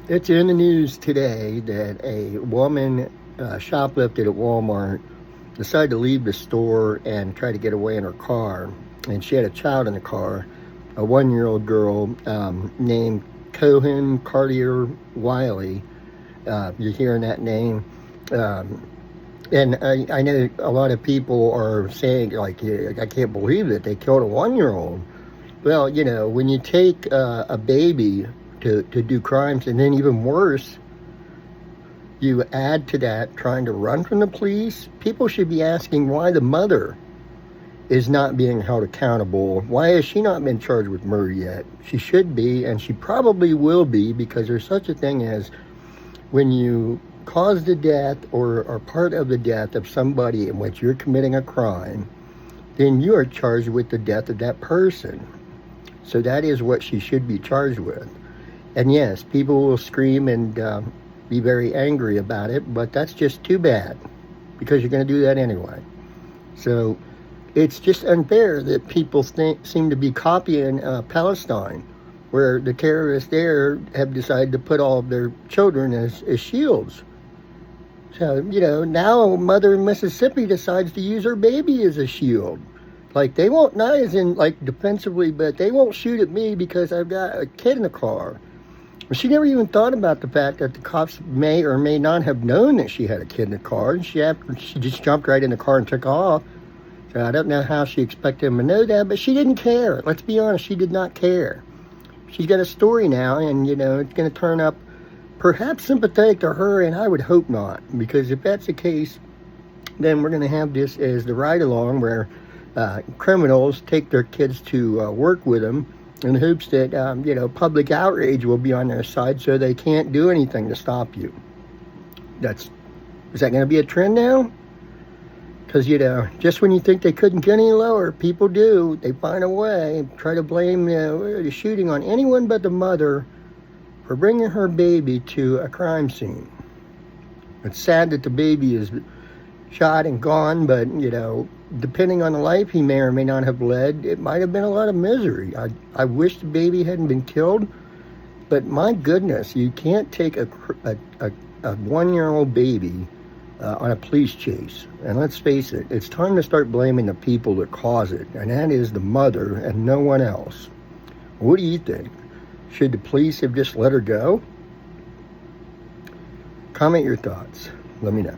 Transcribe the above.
It's in the news today that a woman shoplifted at Walmart, decided to leave the store and try to get away in her car. And she had a child in the car, a 1-year-old girl named Kohen Kartier Wiley. You're hearing that name. And I know a lot of people are saying, like, yeah, I can't believe that they killed a 1-year-old. Well, when you take a baby to do crimes, and then even worse, you add to that trying to run from the police, people should be asking why the mother is not being held accountable. Why has she not been charged with murder yet? She should be, and she probably will be, because there's such a thing as when you cause the death or are part of the death of somebody in which you're committing a crime, then you are charged with the death of that person. So that is what she should be charged with. And yes, people will scream and be very angry about it, but that's just too bad, because you're going to do that anyway. So it's just unfair that people seem to be copying Palestine, where the terrorists there have decided to put all of their children as shields. So, now Mother in Mississippi decides to use her baby as a shield. Like, they won't, not as in, like, defensively, but they won't shoot at me because I've got a kid in the car. She never even thought about the fact that the cops may or may not have known that she had a kid in the car. And she just jumped right in the car and took off. So I don't know how she expected him to know that, but she didn't care. Let's be honest, she did not care. She's got a story now, and, it's going to turn up perhaps sympathetic to her, and I would hope not. Because if that's the case, then we're going to have this as the ride-along where criminals take their kids to work with them in hopes that, public outrage will be on their side so they can't do anything to stop you. Is that going to be a trend now? Because, just when you think they couldn't get any lower, people do. They find a way, try to blame the shooting on anyone but the mother for bringing her baby to a crime scene. It's sad that the baby is shot and gone, but, depending on the life he may or may not have led, it might have been a lot of misery. I wish the baby hadn't been killed, but my goodness, you can't take a 1-year-old baby on a police chase. And let's face it, it's time to start blaming the people that cause it, and that is the mother and no one else. What do you think? Should the police have just let her go? Comment your thoughts. Let me know.